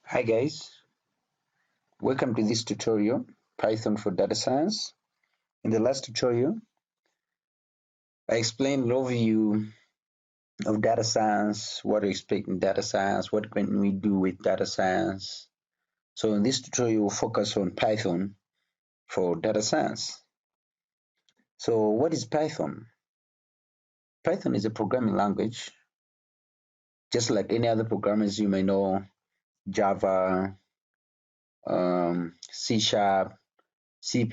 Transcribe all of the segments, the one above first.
Hi guys, welcome to this tutorial, Python for Data Science. In the last tutorial, I explained an overview of data science, what to expect in data science, what can we do with data science. So in this tutorial, we'll focus on Python for data science. So what is Python? Python is a programming language, just like any other programmers you may know, Java, C Sharp, C++,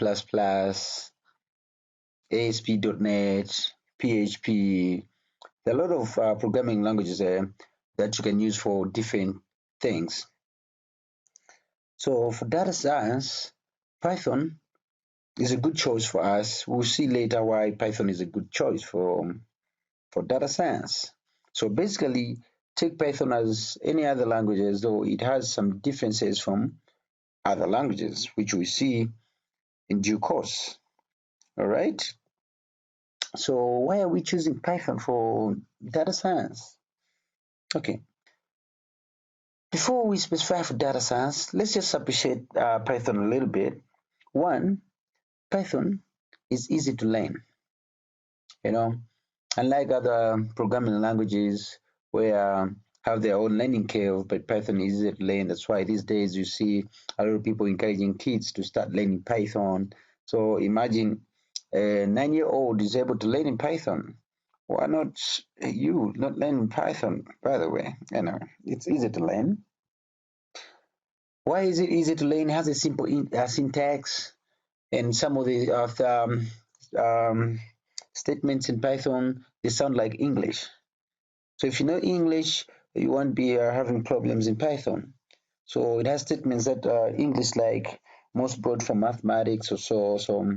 ASP.NET, PHP. There are a lot of programming languages there that you can use for different things. So for data science, Python is a good choice for us. We'll see later why Python is a good choice for data science. So basically, take Python as any other languages, though it has some differences from other languages, which we see in due course. All right. So why are we choosing Python for data science? Okay. Before we specify for data science, let's just appreciate Python a little bit. One, Python is easy to learn. You know, unlike other programming languages where have their own learning curve, but Python is easy to learn. That's why these days you see a lot of people encouraging kids to start learning Python. So imagine a 9-year-old is able to learn in Python. Why not you not learn Python? By the way, it's easy to learn. Why is it easy to learn? It has a simple syntax, and some of the um, statements in Python they sound like English. So if you know English, you won't be having problems in Python. So it has statements that are English like most brought from mathematics or so. So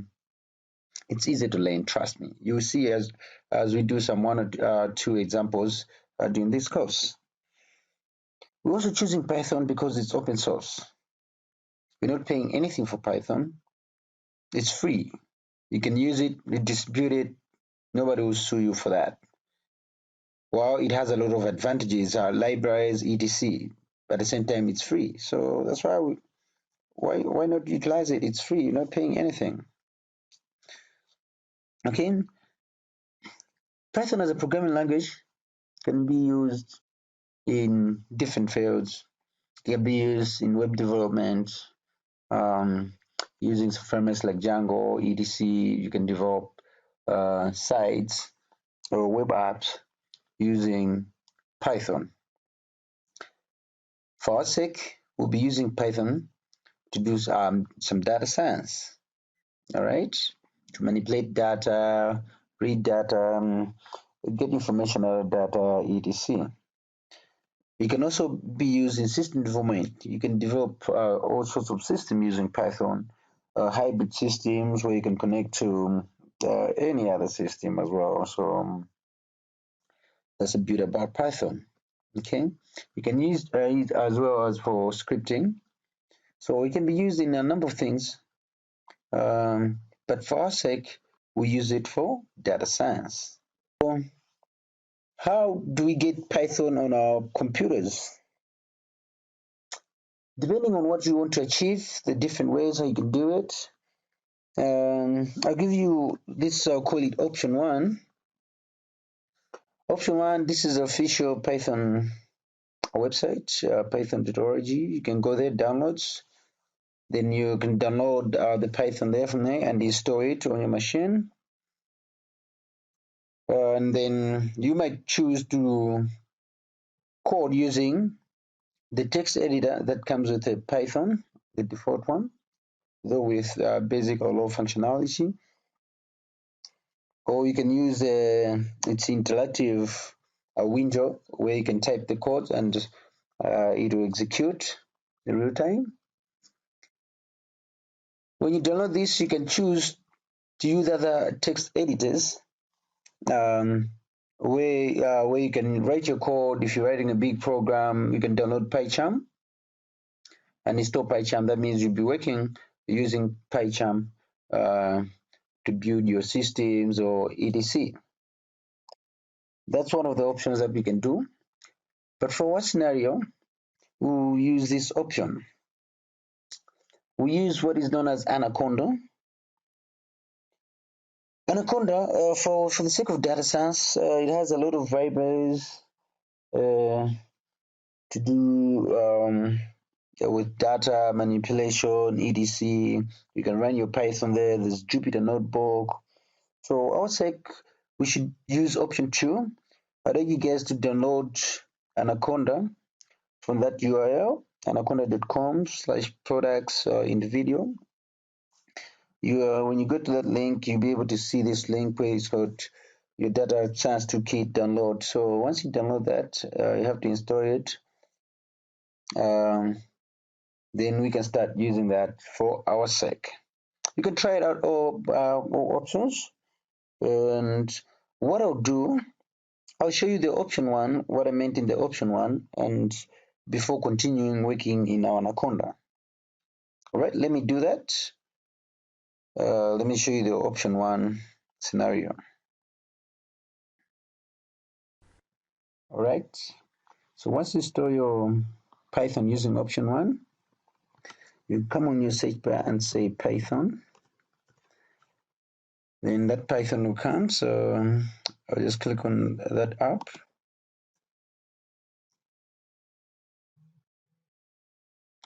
it's easy to learn. Trust me. You will see as we do some one or two examples during this course. We're also choosing Python because it's open source. We're not paying anything for Python. It's free. You can use it, you distribute it, nobody will sue you for that. Well, it has a lot of advantages, libraries, etc. But at the same time, it's free. So that's why not utilize it? It's free. You're not paying anything. Okay. Python as a programming language can be used in different fields. It can be used in web development, um, using frameworks like Django, etc. You can develop sites or web apps using Python. For our sake, we'll be using Python to do some data science, all right? To manipulate data, read data, get information out of data, etc. It can also be used in system development. You can develop all sorts of systems using Python, hybrid systems where you can connect to any other system as well. So that's a bit about Python. Okay, you can use it as well as for scripting. So it can be used in a number of things, but for our sake, we use it for data science. So how do we get Python on our computers? Depending on what you want to achieve, the different ways how you can do it. I'll give you this, I'll call it option one. Option one, this is official Python website, python.org. You can go there, downloads. Then you can download the Python there from there and install it on your machine. And then you might choose to code using the text editor that comes with a Python, the default one, though with basic or low functionality. Or you can use its interactive window where you can type the code and it will execute in real time. When you download this, you can choose to use other text editors where you can write your code. If you're writing a big program, you can download PyCharm and install PyCharm. That means you'll be working using PyCharm to build your systems or etc. That's one of the options that we can do. But for what scenario? we'll use this option. We use what is known as Anaconda. Anaconda, for the sake of data science, it has a lot of variables uh, to do with data manipulation, etc. You can run your Python there. There's Jupyter Notebook. So I would say we should use option 2. I'd like you guys to download Anaconda from that URL, anaconda.com/products in the video. When you go to that link, you'll be able to see this link where it's got your data science toolkit download. So once you download that, you have to install it. Then we can start using that for our sake. You can try it out all options. And what I'll do, I'll show you the option one, what I meant in the option one, and before continuing working in our Anaconda. All right, let me do that. Let me show you the option one scenario. All right, so once you store your Python using option one, you come on your search bar and say Python. Then that Python will come, so I'll just click on that app.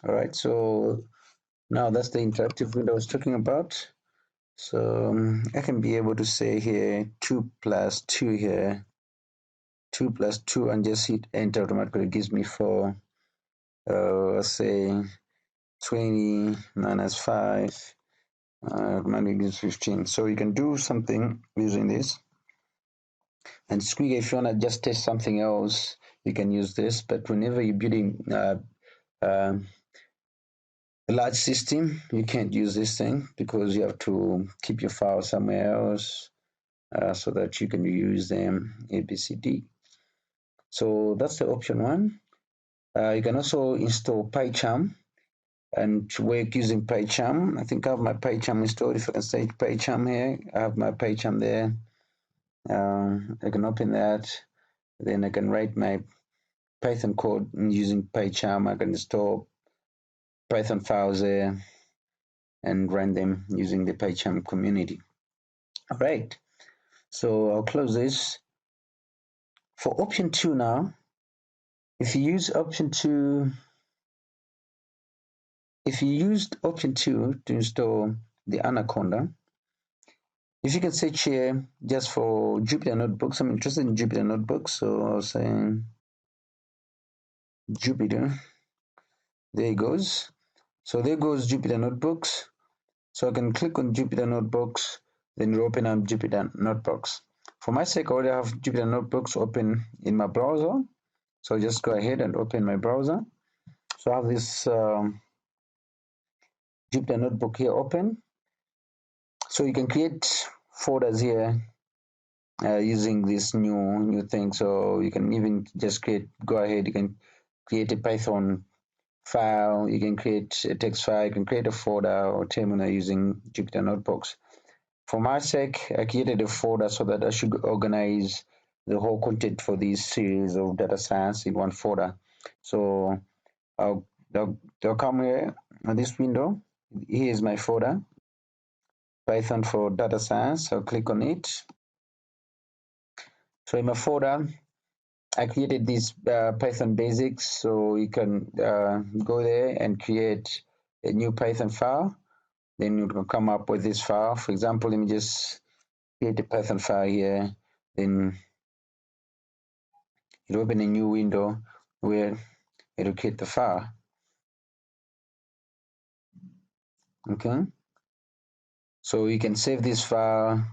All right, so now that's the interactive window I was talking about. So I can be able to say here 2 plus 2 here, 2 plus 2, and just hit enter. Automatically it gives me 4. Let's say 20 minus 5, automatically gives 15. So you can do something using this. And Squeak, if you want to just test something else, you can use this. But whenever you're building a large system, you can't use this thing because you have to keep your file somewhere else so that you can use them A, B, C, D. So that's the option one. You can also install PyCharm and work using PyCharm. I think I have my PyCharm installed. If I can say PyCharm here, I have my PyCharm there. I can open that. Then I can write my Python code using PyCharm. I can install Python files there and run them using the PyCharm community. All right, so I'll close this. For option 2 now, if you use option 2, if you used option 2 to install the Anaconda, if you can search here just for Jupyter Notebooks, I'm interested in Jupyter Notebooks, so I'll say Jupyter. There it goes. So there goes Jupyter Notebooks. So I can click on Jupyter Notebooks, then open up Jupyter Notebooks. For my sake, I already have Jupyter Notebooks open in my browser. So I'll just go ahead and open my browser. So I have this Jupyter Notebook here open. So you can create folders here using this new thing. So you can even just go ahead, you can create a Python file, you can create a text file, you can create a folder or terminal using Jupyter Notebooks. For my sake, I created a folder so that I should organize the whole content for this series of data science in one folder. So I'll come here on this window. Here is my folder, Python for data science. I'll click on it. So in my folder, I created this Python basics, so you can go there and create a new Python file. Then you can come up with this file. For example, let me just create a Python file here. Then it'll open a new window where it'll create the file. Okay. So you can save this file.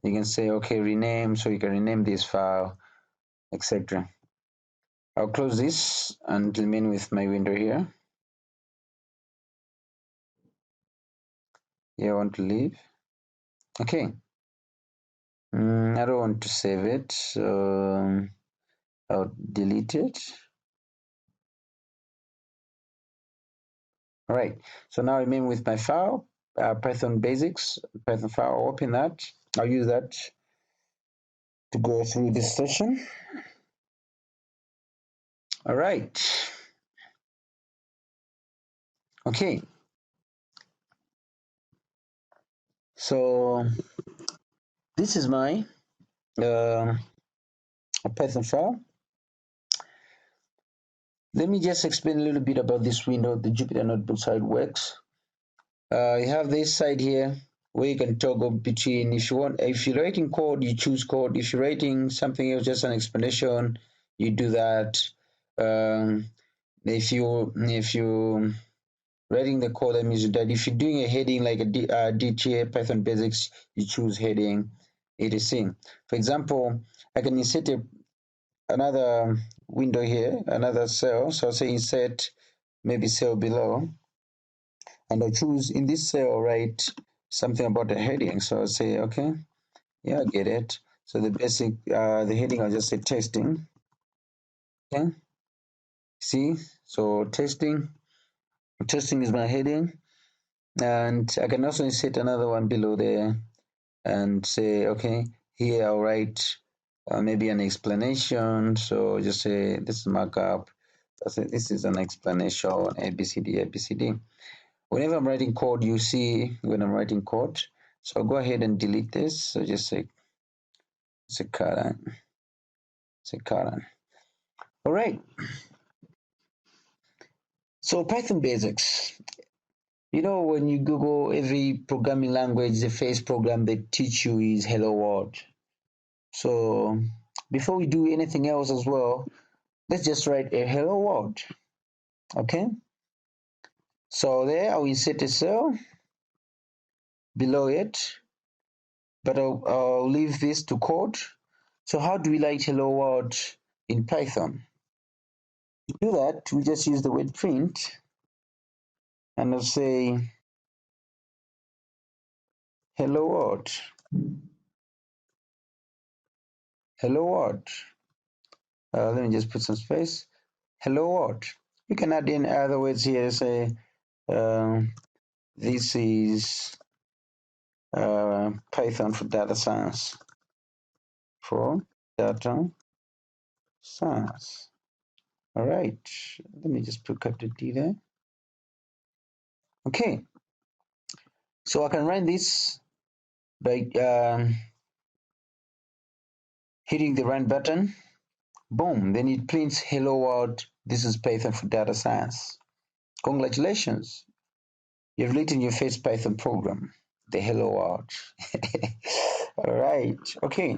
You can say, okay, rename. So you can rename this file, etc. I'll close this and remain with my window here. Yeah, I want to leave. Okay. I don't want to save it, so I'll delete it. All right, so now I remain with my file, Python basics, Python file. I'll open that. I'll use that to go through this session. All right. Okay, so this is my uh, Python file. Let me just explain a little bit about this window, the Jupyter Notebook, how it works. You have this side here where you can toggle between, if you want, if you're writing code, you choose code. If you're writing something else, just an explanation, you do that. If you writing the code, that means you that. If you're doing a heading like a DTA Python basics, you choose heading, etc. For example, I can insert another window here, another cell. So I'll say insert maybe cell below, and I choose in this cell write something about the heading. So I'll say okay, yeah, I get it. So the basic the heading, I'll just say testing. Okay, see, so testing is my heading, and I can also insert another one below there and say okay, here I'll write maybe an explanation. So just say this is markup. I say this is an explanation, ABCD, ABCD. Whenever I'm writing code, you see when I'm writing code. So I'll go ahead and delete this. So just say current. Say current. All right. So Python basics. You know, when you Google every programming language, the first program they teach you is Hello World. So before we do anything else as well, let's just write a Hello World. Okay. So there I will insert a cell below it, but I'll leave this to code. So how do we write Hello World in Python? To do that, we just use the word print, and I'll say Hello World. Hello World. Let me just put some space. Hello World. You can add in other words here. Say this is Python for data science. For data science. All right. Let me just put capital D there. Okay. So I can run this by hitting the run button. Boom. Then it prints hello world. This is Python for data science. Congratulations. You've written your first Python program. The hello world. All right. Okay.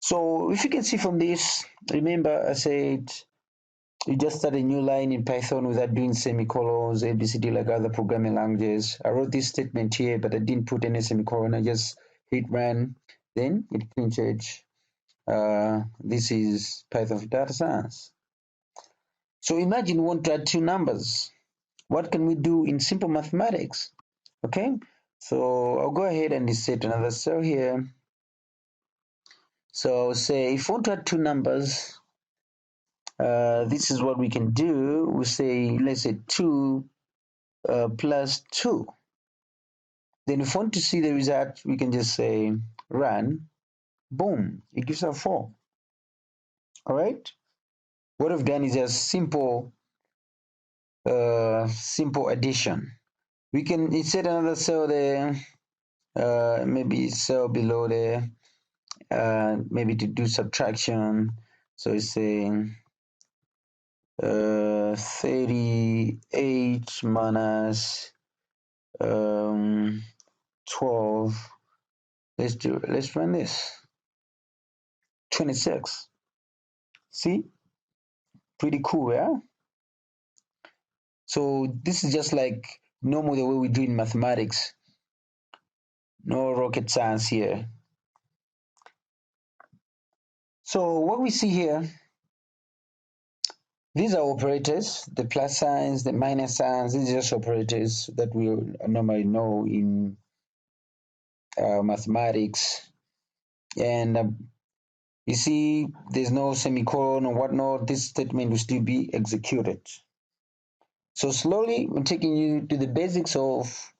So if you can see from this, remember I said you just start a new line in Python without doing semicolons, ABCD like other programming languages. I wrote this statement here, but I didn't put any semicolon. I just hit run. Then it printed, this is Python for data science. So imagine we want to add two numbers. What can we do in simple mathematics? Okay, so I'll go ahead and insert another cell here. So say if we want to add two numbers, this is what we can do. We say, let's say 2 plus 2. Then if we want to see the result, we can just say run. Boom, it gives us 4. All right. What we've done is just simple addition. We can insert another cell there, maybe cell below there, maybe to do subtraction. So it's saying 38 minus 12. Let's run this. 26. See? Pretty cool, yeah? So this is just like normal the way we do in mathematics. No rocket science here. So what we see here, these are operators, the plus signs, the minus signs. These are just operators that we normally know in mathematics. And you see, there's no semicolon or whatnot. This statement will still be executed. So slowly, we're taking you to the basics of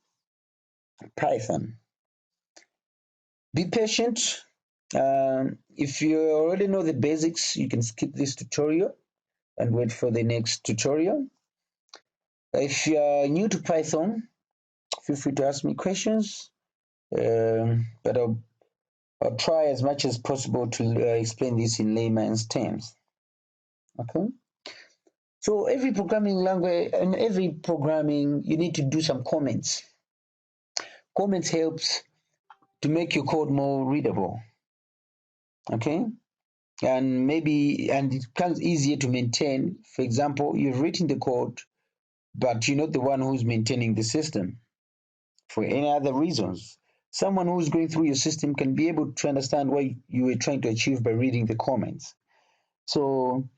Python. Be patient. If you already know the basics, you can skip this tutorial and wait for the next tutorial. If you are new to Python, feel free to ask me questions, but I'll try as much as possible to explain this in layman's terms. Okay. So every programming language and every programming, you need to do some comments. Comments helps to make your code more readable. Okay. And it becomes easier to maintain. For example, you've written the code, but you're not the one who's maintaining the system for any other reasons. Someone who's going through your system can be able to understand what you were trying to achieve by reading the comments. So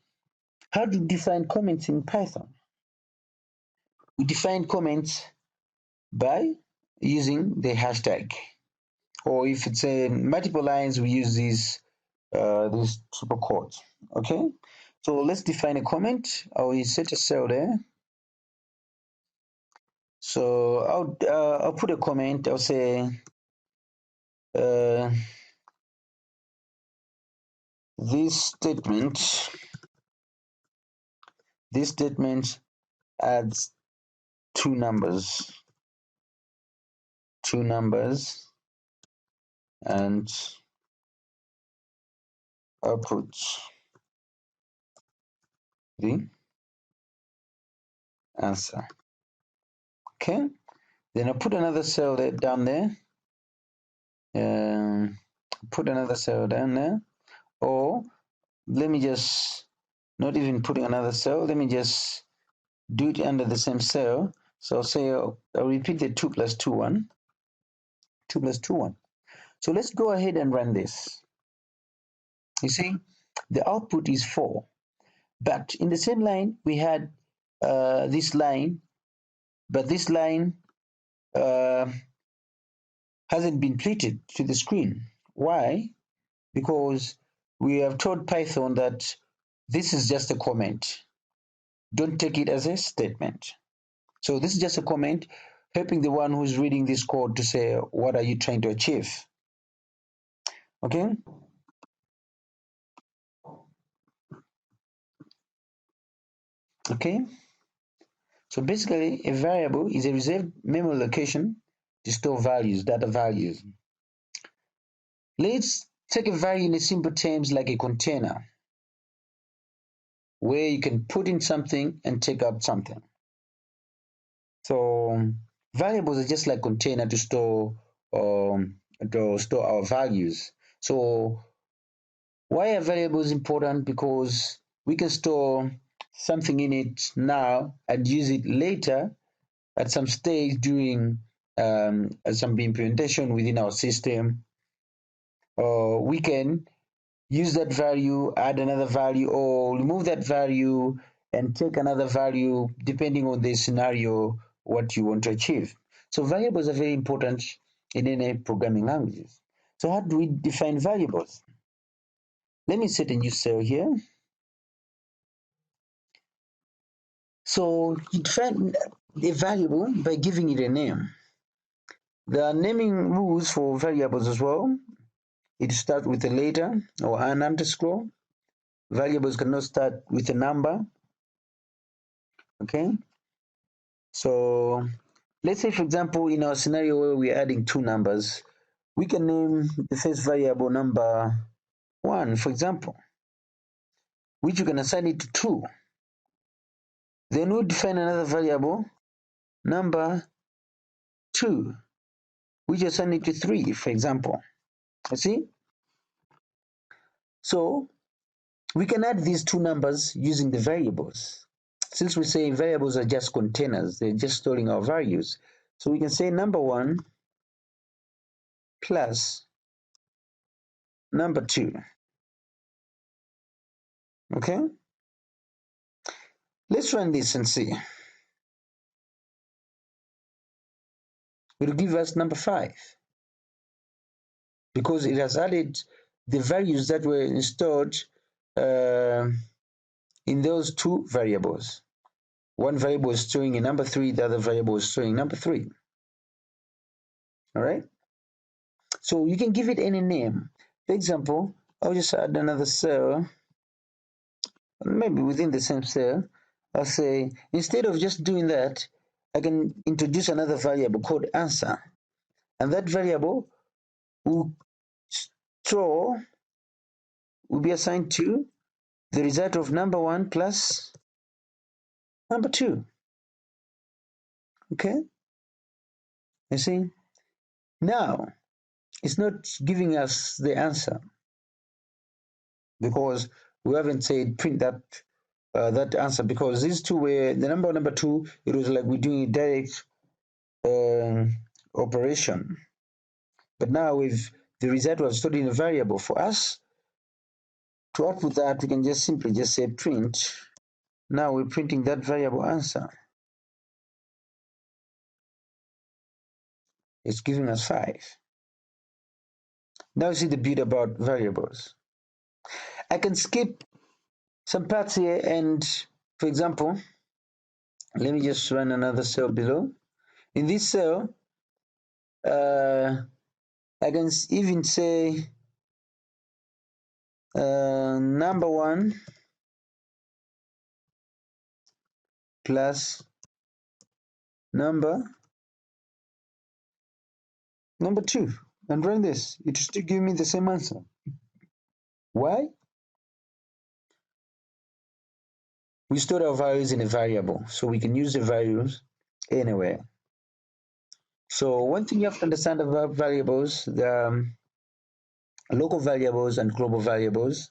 how do you define comments in Python? We define comments by using the hashtag, or if it's multiple lines, we use these triple quotes. Okay, so let's define a comment. I will set a cell there. So I'll put a comment. I'll say this statement adds two numbers and outputs the answer. Okay, then I'll put another cell down there. Put another cell down there, or let me just not even putting another cell. Let me just do it under the same cell. So I'll say I'll repeat the 2 plus 2 1. 2 plus 2 1. So let's go ahead and run this. You see, the output is 4, but in the same line we had this line, but this line hasn't been printed to the screen. Why? Because we have told Python that this is just a comment. Don't take it as a statement. So this is just a comment helping the one who's reading this code to say, what are you trying to achieve? Okay. Okay. So basically, a variable is a reserved memory location to store values, data values. Let's take a value in a simple terms like a container, where you can put in something and take out something. So variables are just like container to store our values. So why are variables important? Because we can store something in it now and use it later at some stage during some implementation within our system. We can use that value, add another value, or remove that value and take another value depending on the scenario, what you want to achieve. So variables are very important in any programming languages. So how do we define variables? Let me set a new cell here. So you define a variable by giving it a name. There are naming rules for variables as well. It starts with a letter or an underscore. Variables cannot start with a number. Okay. So let's say, for example, in our scenario where we're adding two numbers, we can name the first variable number 1, for example, which you can assign it to 2. Then we define another variable number 2, which assign it to 3, for example. You see? So we can add these two numbers using the variables. Since we say variables are just containers, they're just storing our values. So we can say number 1 plus number 2. Okay? Let's run this and see. It will give us number 5 because it has added the values that were stored in those two variables. One variable is storing a number 3, the other variable is storing number 3. All right? So you can give it any name. For example, I'll just add another cell, maybe within the same cell. I'll say, instead of just doing that, I can introduce another variable called answer. And that variable will store, will be assigned to the result of number 1 plus number 2. Okay? You see? Now, it's not giving us the answer because we haven't said print that answer, because these two were the number 2. It was like we're doing a direct operation. But now with the result was stored in a variable, for us to output that, we can just simply just say print. Now we're printing that variable answer. It's giving us 5. Now you see the beauty about variables. I can skip some parts here, and for example, let me just run another cell below. In this cell, I can even say number 1 plus number 2, and run this. It will still give me the same answer. Why? We stored our values in a variable, so we can use the values anywhere. So one thing you have to understand about variables, the local variables and global variables.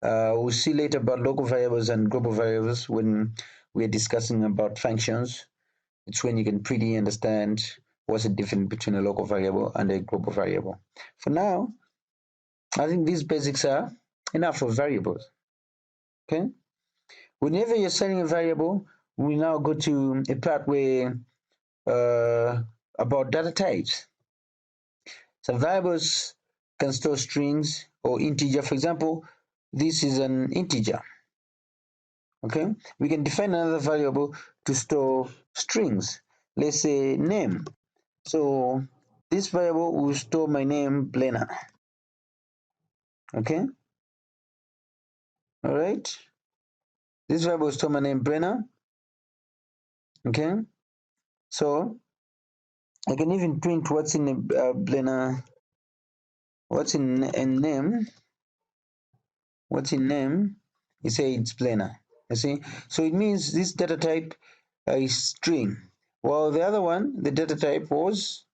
We'll see later about local variables and global variables when we're discussing about functions. It's when you can pretty understand what's the difference between a local variable and a global variable. For now, I think these basics are enough for variables. Okay. Whenever you're setting a variable, we now go to a part where about data types. Some variables can store strings or integer. For example, this is an integer. Okay, we can define another variable to store strings. Let's say name. So this variable will store my name, Blena. Okay, all right. This variable will store my name, Brenna. Okay, so I can even print what's in Blena, what's in name. What's in name? You say it's Blena. You see, so it means this data type is string, while the other one, the data type was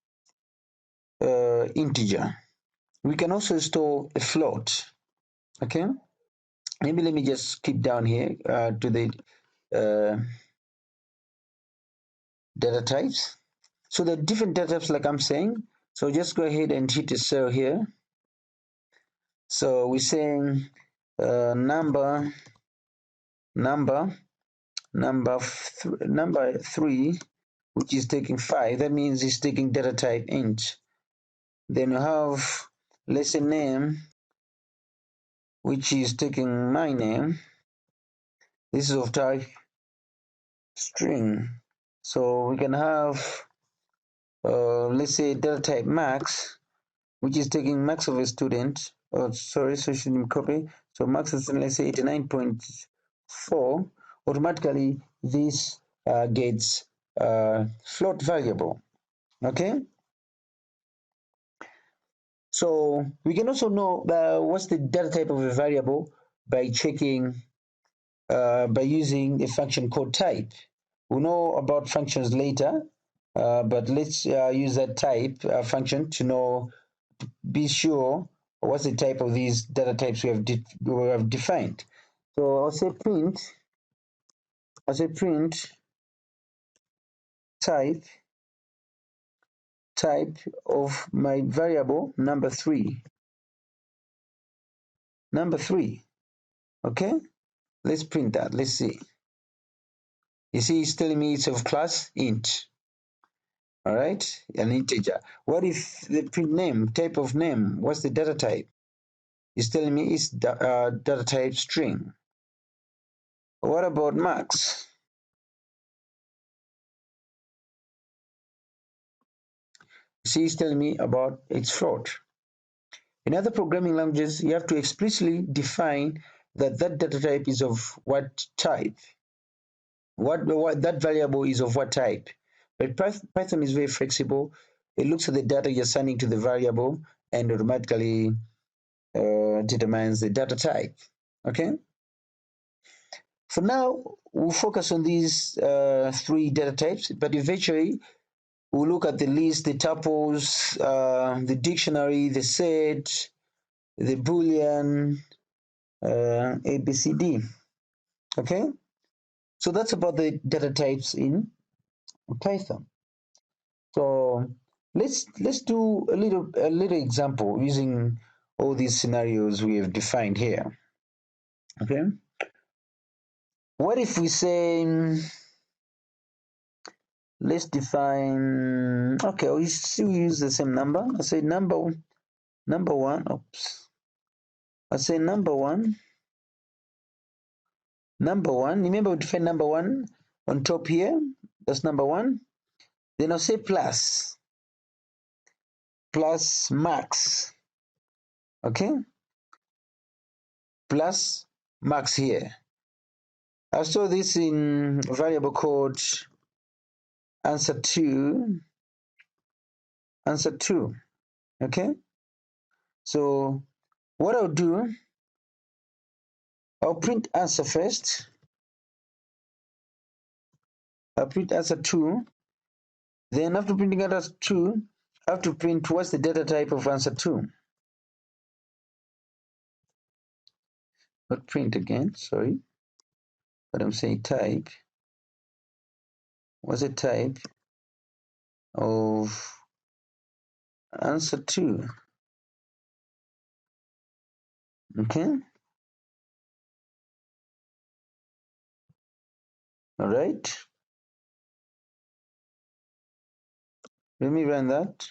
integer. We can also store a float. Okay, maybe let me just skip down here to the data types. So the different data types, like I'm saying. So just go ahead and hit a cell here. So we're saying number 3, which is taking 5. That means it's taking data type int. Then you have, let's say, name, which is taking my name. This is of type string. So we can have, let's say, data type max, which is taking max of a student. Oh, sorry, so shouldn't copy. So max is, let's say, 89.4. Automatically, this gets float variable. Okay. So we can also know what's the data type of a variable by checking by using a function called type. We'll know about functions later, but let's use that type function to know, to be sure what's the type of these data types we have defined. So I'll say print type of my variable number 3. Okay, let's print that. Let's see. You see, it's telling me it's of class int. All right, an integer. What if the print name, type of name? What's the data type? It's telling me it's data type string. What about max? See, it's telling me about its float. In other programming languages, you have to explicitly define that that data type is of what type, what that variable is of what type. But Python is very flexible. It looks at the data you're sending to the variable and automatically determines the data type. Okay. For now, we'll focus on these three data types, but eventually we'll look at the list, the tuples, the dictionary, the set, the boolean, ABCD. Okay, so that's about the data types in Python. So let's do a little example using all these scenarios we have defined here. Okay, what if we say let's define, okay, we still use the same number. I say number one, oops. I say number one, remember we define number one on top here, that's number one. Then I'll say plus max, okay, plus max here. I'll store this in variable called answer2, okay. So what I'll do, I'll print answer first. I'll print answer 2. Then after printing answer 2, I have to print what's the data type of answer 2. Not print again, sorry. But I'm saying type. What's the type of answer 2? Okay. All right. Let me run that.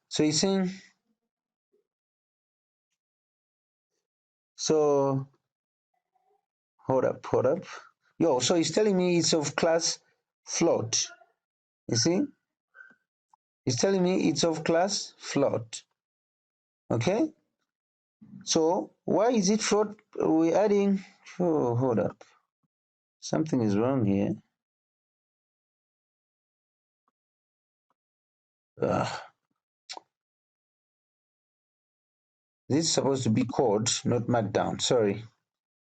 So he's saying, so hold up. Yo, so he's telling me it's of class float. You see? He's telling me it's of class float. Okay? So why is it float? We're adding, oh, hold up. Something is wrong here. This is supposed to be code, not markdown. Sorry.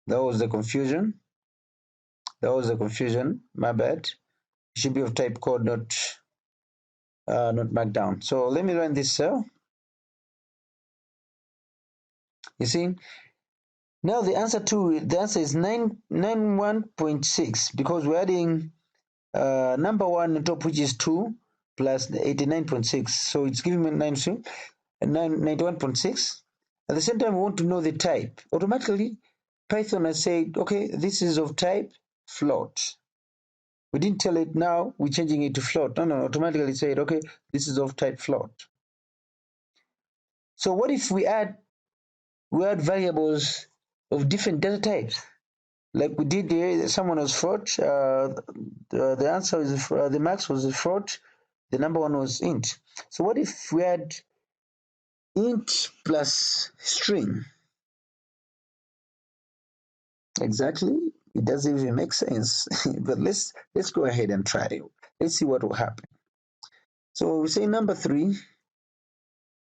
That was the confusion. My bad. It should be of type code, not markdown. So let me run this cell. You see, now the answer is 91.6 because we're adding number one on top, which is 2 plus the 89.6. So it's giving me 91.6. At the same time, we want to know the type. Automatically, Python has said, okay, this is of type float. We didn't tell it now, we're changing it to float. No, automatically said, okay, this is of type float. So what if we add variables of different data types? Like we did there, someone was float, the answer is, the max was a float, the number one was int. So what if we add int plus string? Exactly, it doesn't even make sense. But let's go ahead and try it. Let's see what will happen. So we say number 3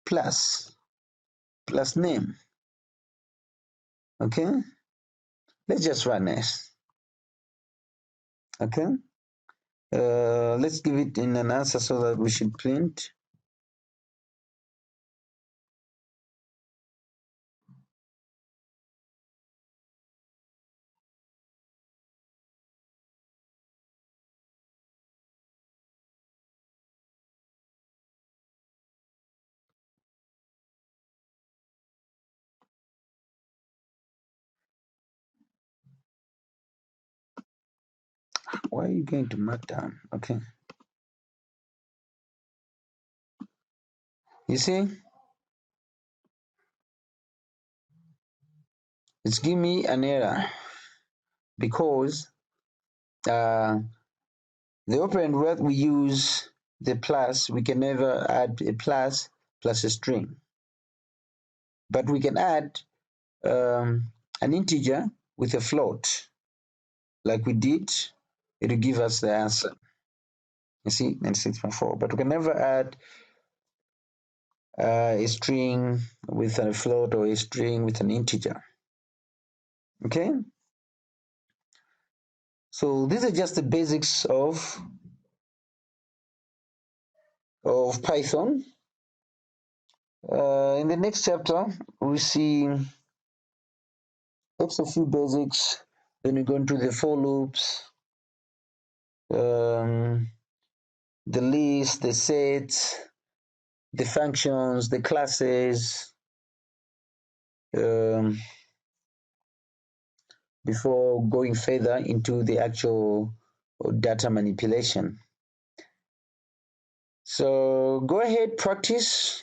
plus name. Okay, let's just run this. Okay, let's give it in an answer so that we should print. Why are you going to markdown? Okay, you see, it's giving me an error because the operand where we use the plus, we can never add a plus a string, but we can add an integer with a float, like we did, it will give us the answer. You see, 96.4. But we can never add a string with a float or a string with an integer. Okay? So these are just the basics of Python. In the next chapter, we see just a few basics. Then we go into the for loops, the list, the sets, the functions, the classes, before going further into the actual data manipulation. So go ahead, practice.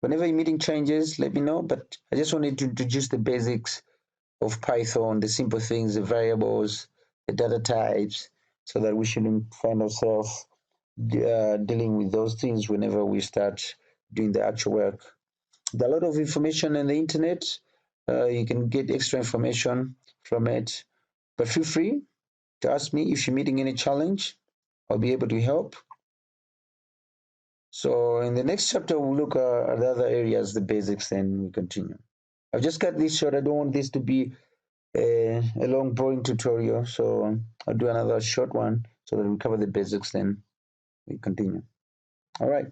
Whenever you're meeting changes, let me know. But I just wanted to introduce the basics of Python, the simple things, the variables, the data types, so that we shouldn't find ourselves dealing with those things whenever we start doing the actual work. There are a lot of information on the internet. You can get extra information from it. But feel free to ask me if you're meeting any challenge. I'll be able to help. So in the next chapter, we'll look at the other areas, the basics, and we continue. I've just cut this short. I don't want this to be a long, boring tutorial. So I'll do another short one so that we cover the basics, then we continue. All right.